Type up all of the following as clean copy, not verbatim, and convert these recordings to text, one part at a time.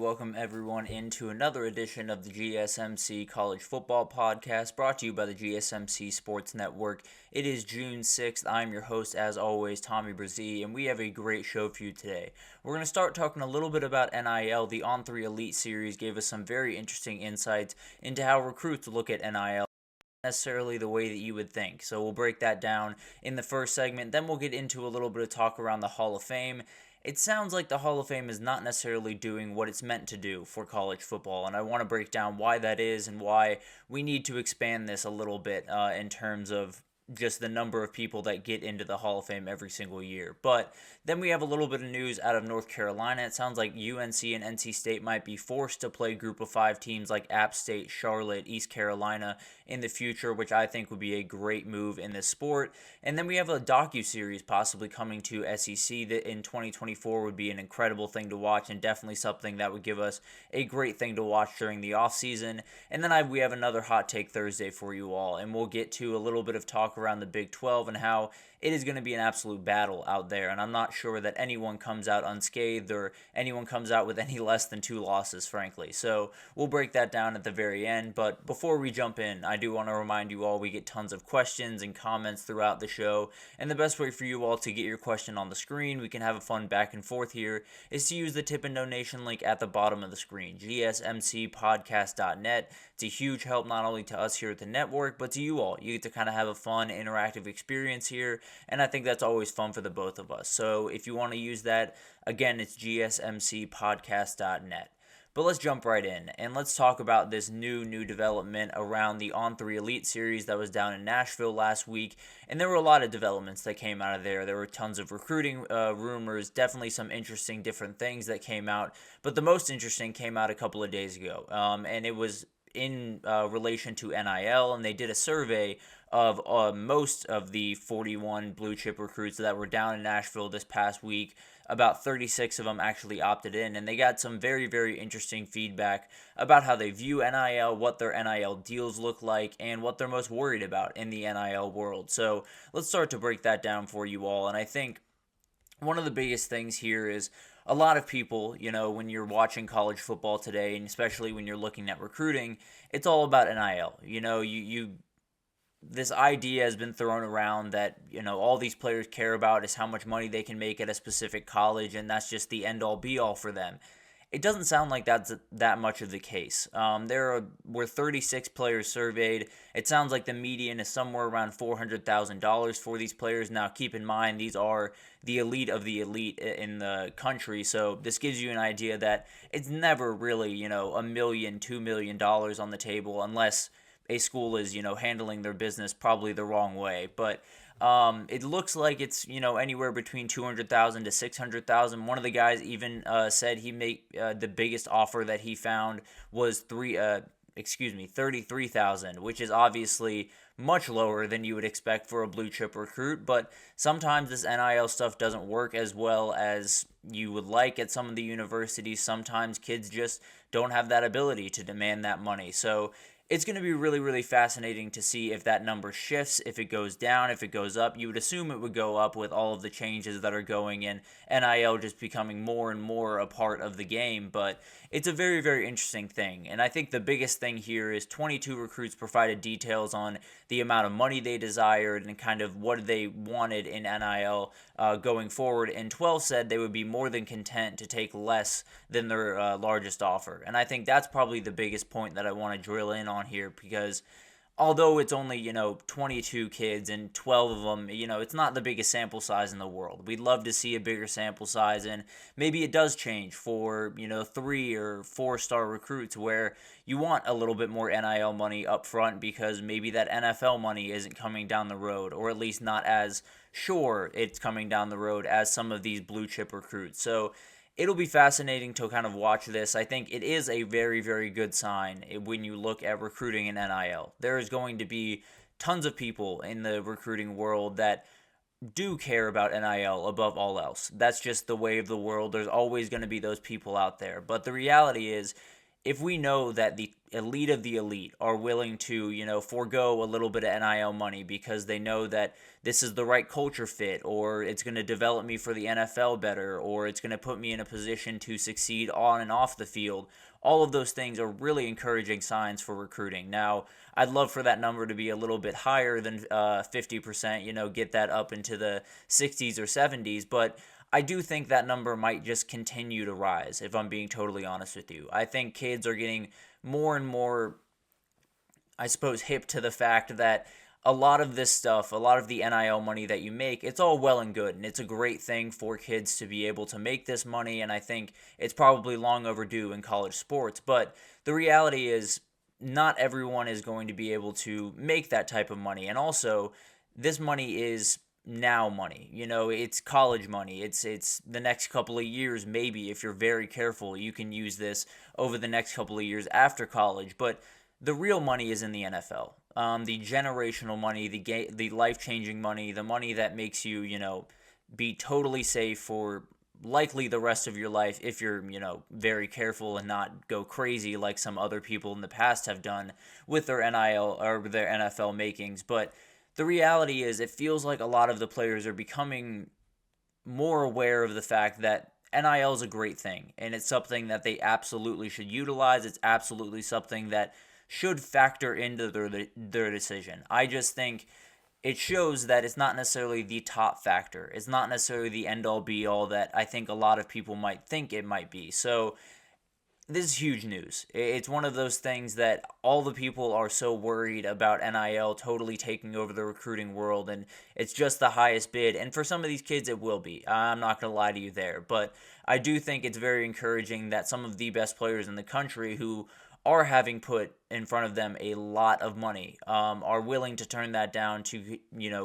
welcome everyone into another edition of the GSMC College Football Podcast, brought to you by the GSMC Sports Network. It is June 6th. I'm your host, as always, Tommy Brzee, and we have a great show for you today. We're going to start talking a little bit about NIL. The On3 Elite Series gave us some very interesting insights into how recruits look at NIL. Necessarily the way that you would think. So we'll break that down in the first segment. Then we'll get into a little bit of talk around the Hall of Fame. It sounds like the Hall of Fame is not necessarily doing what it's meant to do for college football, and I want to break down why that is and why we need to expand this a little bit in terms of just the number of people that get into the Hall of Fame every single year. But then we have a little bit of news out of North Carolina. It sounds like UNC and NC State might be forced to play Group of 5 teams like App State, Charlotte, East Carolina in the future, which I think would be a great move in this sport. And then we have a docuseries possibly coming to SEC that in 2024 would be an incredible thing to watch and definitely something that would give us a great thing to watch during the offseason. And then we have another Hot Take Thursday for you all, and we'll get to a little bit of talk around the Big 12 and how it is going to be an absolute battle out there, and I'm not sure that anyone comes out unscathed or anyone comes out with any less than 2 losses, frankly. So we'll break that down at the very end, but before we jump in, I do want to remind you all we get tons of questions and comments throughout the show, and the best way for you all to get your question on the screen, we can have a fun back and forth here, is to use the tip and donation link at the bottom of the screen, gsmcpodcast.net. It's a huge help not only to us here at the network, but to you all. You get to kind of have a fun, interactive experience here, and I think that's always fun for the both of us. So if you want to use that, again, it's gsmcpodcast.net. But let's jump right in, and let's talk about this new development around the On3 Elite Series that was down in Nashville last week, and there were a lot of developments that came out of there. There were tons of recruiting rumors, definitely some interesting different things that came out, but the most interesting came out a couple of days ago, and it was in relation to NIL, and they did a survey of most of the 41 blue chip recruits that were down in Nashville this past week. About 36 of them actually opted in, and they got some very, very interesting feedback about how they view NIL, what their NIL deals look like, and what they're most worried about in the NIL world. So let's start to break that down for you all, and I think one of the biggest things here is a lot of people, when you're watching college football today, and especially when you're looking at recruiting, it's all about NIL. This idea has been thrown around that, all these players care about is how much money they can make at a specific college, and that's just the end-all be-all for them. It doesn't sound like that's that much of the case. There were 36 players surveyed. It sounds like the median is somewhere around $400,000 for these players. Now, keep in mind, these are the elite of the elite in the country, so this gives you an idea that it's never really, $1 million, $2 million on the table unless a school is, handling their business probably the wrong way. But it looks like it's, anywhere between $200,000 to $600,000. One of the guys even said he made the biggest offer that he found was $33,000, which is obviously much lower than you would expect for a blue chip recruit. But sometimes this NIL stuff doesn't work as well as you would like at some of the universities. Sometimes kids just don't have that ability to demand that money. So it's going to be really, really fascinating to see if that number shifts, if it goes down, if it goes up. You would assume it would go up with all of the changes that are going in, NIL just becoming more and more a part of the game. But it's a very, very interesting thing. And I think the biggest thing here is 22 recruits provided details on the amount of money they desired and kind of what they wanted in NIL going forward. And 12 said they would be more than content to take less than their largest offer. And I think that's probably the biggest point that I want to drill in on here, because although it's only 22 kids and 12 of them, it's not the biggest sample size in the world. We'd love to see a bigger sample size, and maybe it does change for 3 or 4 star recruits where you want a little bit more NIL money up front because maybe that NFL money isn't coming down the road, or at least not as sure it's coming down the road as some of these blue chip recruits. So it'll be fascinating to kind of watch this. I think it is a very, very good sign when you look at recruiting in NIL. There is going to be tons of people in the recruiting world that do care about NIL above all else. That's just the way of the world. There's always going to be those people out there. But the reality is, if we know that the elite of the elite are willing to, forego a little bit of NIL money because they know that this is the right culture fit, or it's going to develop me for the NFL better, or it's going to put me in a position to succeed on and off the field, all of those things are really encouraging signs for recruiting. Now, I'd love for that number to be a little bit higher than 50%, get that up into the 60s or 70s, but I do think that number might just continue to rise, if I'm being totally honest with you. I think kids are getting more and more, I suppose, hip to the fact that a lot of this stuff, a lot of the NIL money that you make, it's all well and good, and it's a great thing for kids to be able to make this money, and I think it's probably long overdue in college sports. But the reality is, not everyone is going to be able to make that type of money, and also, this money is now money. It's college money. It's the next couple of years, maybe, if you're very careful, you can use this over the next couple of years after college. But the real money is in the NFL. The generational money, the life-changing money, the money that makes you, be totally safe for likely the rest of your life if you're, very careful and not go crazy like some other people in the past have done with their NIL or their NFL makings. But the reality is, it feels like a lot of the players are becoming more aware of the fact that NIL is a great thing, and it's something that they absolutely should utilize. It's absolutely something that should factor into their decision. I just think it shows that it's not necessarily the top factor. It's not necessarily the end-all, be-all that I think a lot of people might think it might be. So this is huge news. It's one of those things that all the people are so worried about NIL totally taking over the recruiting world, and it's just the highest bid. And for some of these kids, it will be. I'm not going to lie to you there. But I do think it's very encouraging that some of the best players in the country who are having put in front of them a lot of money, are willing to turn that down to,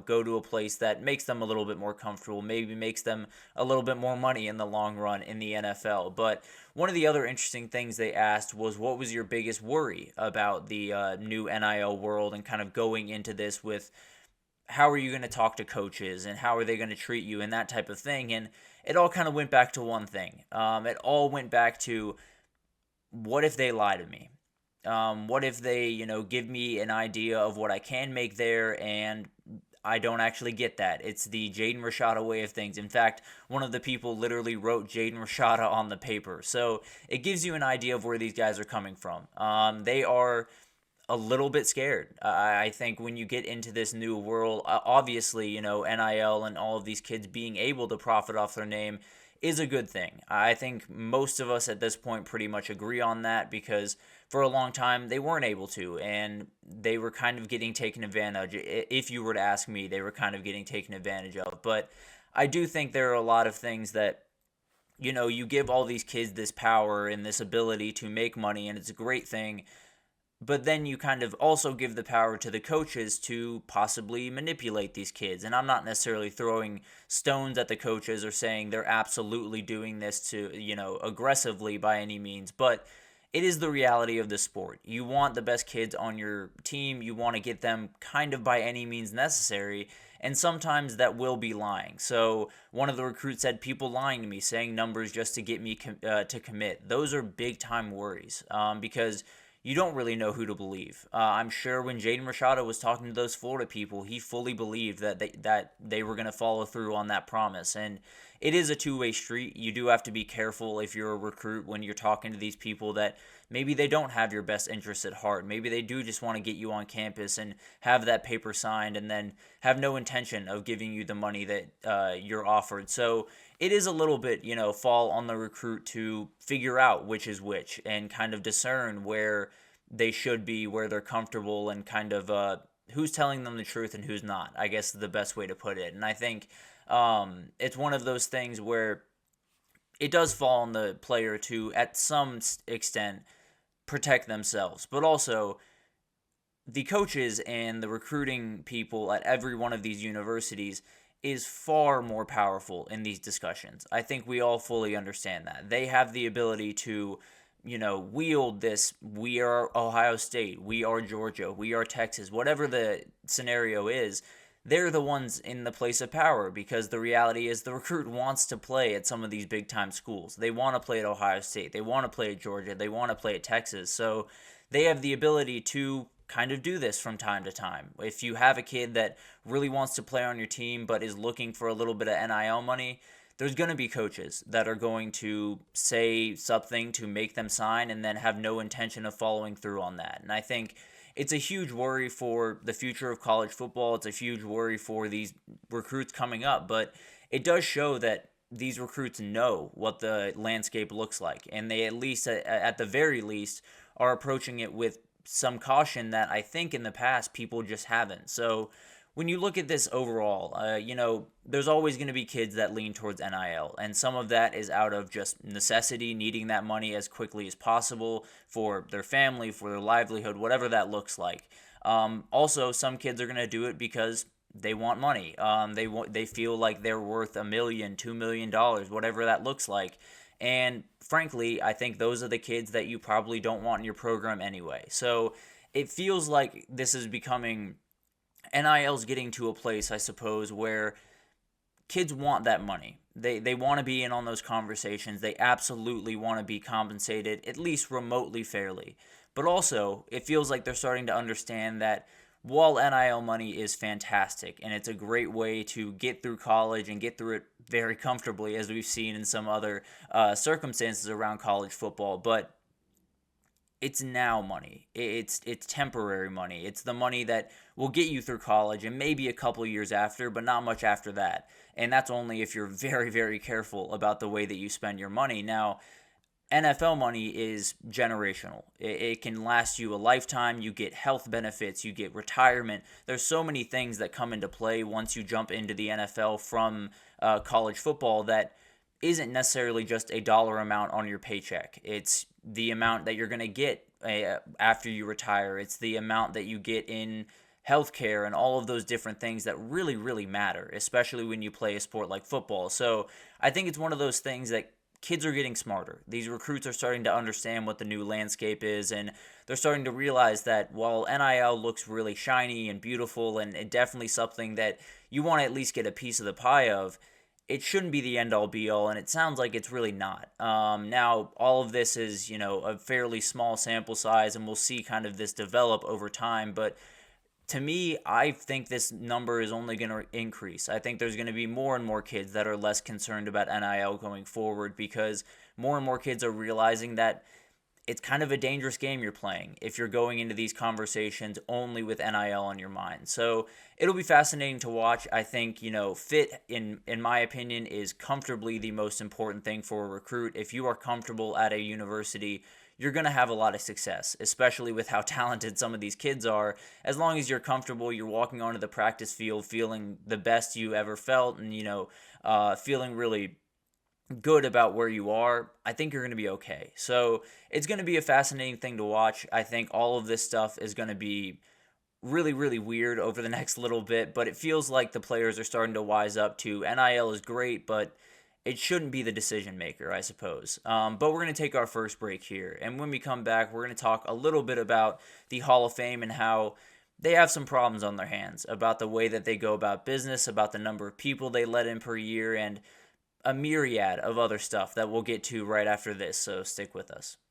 go to a place that makes them a little bit more comfortable, maybe makes them a little bit more money in the long run in the NFL. But one of the other interesting things they asked was, what was your biggest worry about the new NIL world, and kind of going into this with how are you going to talk to coaches and how are they going to treat you and that type of thing. And it all kind of went back to one thing. It all went back to, what if they lie to me? What if they, give me an idea of what I can make there and I don't actually get that? It's the Jaden Rashada way of things. In fact, one of the people literally wrote Jaden Rashada on the paper. So it gives you an idea of where these guys are coming from. They are a little bit scared. I think when you get into this new world, obviously, NIL and all of these kids being able to profit off their name is a good thing. I think most of us at this point pretty much agree on that, because for a long time they weren't able to, and they were kind of getting taken advantage. If you were to ask me, they were kind of getting taken advantage of. But I do think there are a lot of things that, you give all these kids this power and this ability to make money, and it's a great thing. But then you kind of also give the power to the coaches to possibly manipulate these kids. And I'm not necessarily throwing stones at the coaches or saying they're absolutely doing this to, aggressively by any means. But it is the reality of the sport. You want the best kids on your team. You want to get them kind of by any means necessary. And sometimes that will be lying. So one of the recruits said, people lying to me, saying numbers just to get me to commit. Those are big time worries, because you don't really know who to believe. I'm sure when Jaden Rashada was talking to those Florida people, he fully believed that they were going to follow through on that promise. And it is a two-way street. You do have to be careful if you're a recruit when you're talking to these people that maybe they don't have your best interests at heart. Maybe they do just want to get you on campus and have that paper signed and then have no intention of giving you the money that you're offered. So it is a little bit, fall on the recruit to figure out which is which and kind of discern where they should be, where they're comfortable, and kind of who's telling them the truth and who's not, I guess is the best way to put it. And I think it's one of those things where it does fall on the player to, at some extent, protect themselves. But also, the coaches and the recruiting people at every one of these universities is far more powerful in these discussions. I think we all fully understand that. They have the ability to, wield this, we are Ohio State, we are Georgia, we are Texas, whatever the scenario is, they're the ones in the place of power, because the reality is the recruit wants to play at some of these big time schools. They want to play at Ohio State. They want to play at Georgia. They want to play at Texas. So they have the ability to kind of do this from time to time. If you have a kid that really wants to play on your team but is looking for a little bit of NIL money, there's going to be coaches that are going to say something to make them sign and then have no intention of following through on that. And I think it's a huge worry for the future of college football. It's a huge worry for these recruits coming up, but it does show that these recruits know what the landscape looks like, and they, at least at the very least, are approaching it with some caution that I think in the past people just haven't. So when you look at this overall, there's always going to be kids that lean towards NIL, and some of that is out of just necessity, needing that money as quickly as possible for their family, for their livelihood, whatever that looks like. Also, some kids are going to do it because they want money. They feel like they're worth $1 million, $2 million, whatever that looks like. And frankly, I think those are the kids that you probably don't want in your program anyway. So it feels like this is becoming, NIL's getting to a place, I suppose, where kids want that money. They want to be in on those conversations. They absolutely want to be compensated, at least remotely fairly. But also, it feels like they're starting to understand that while NIL money is fantastic and it's a great way to get through college and get through it very comfortably, as we've seen in some other circumstances around college football, but it's now money. It's temporary money. It's the money that will get you through college and maybe a couple years after, but not much after that. And that's only if you're very, very careful about the way that you spend your money. Now, NFL money is generational. It can last you a lifetime. You get health benefits. You get retirement. There's so many things that come into play once you jump into the NFL from college football that isn't necessarily just a dollar amount on your paycheck. It's the amount that you're going to get after you retire. It's the amount that you get in healthcare and all of those different things that really, really matter, especially when you play a sport like football. So I think it's one of those things that kids are getting smarter. These recruits are starting to understand what the new landscape is, and they're starting to realize that while NIL looks really shiny and beautiful and definitely something that you want to at least get a piece of the pie of, it shouldn't be the end-all be-all, and it sounds like it's really not. Now, all of this is, a fairly small sample size, and we'll see kind of this develop over time, but to me, I think this number is only going to increase. I think there's going to be more and more kids that are less concerned about NIL going forward, because more and more kids are realizing that it's kind of a dangerous game you're playing if you're going into these conversations only with NIL on your mind. So it'll be fascinating to watch. I think, fit, in my opinion, is comfortably the most important thing for a recruit. If you are comfortable at a university, you're going to have a lot of success, especially with how talented some of these kids are. As long as you're comfortable, you're walking onto the practice field feeling the best you ever felt, and, feeling really good about where you are, I think you're going to be okay. So it's going to be a fascinating thing to watch. I think all of this stuff is going to be really, really weird over the next little bit, but it feels like the players are starting to wise up to NIL is great, but it shouldn't be the decision maker, I suppose. But we're going to take our first break here. And when we come back, we're going to talk a little bit about the Hall of Fame and how they have some problems on their hands, about the way that they go about business, about the number of people they let in per year, and a myriad of other stuff that we'll get to right after this. So stick with us.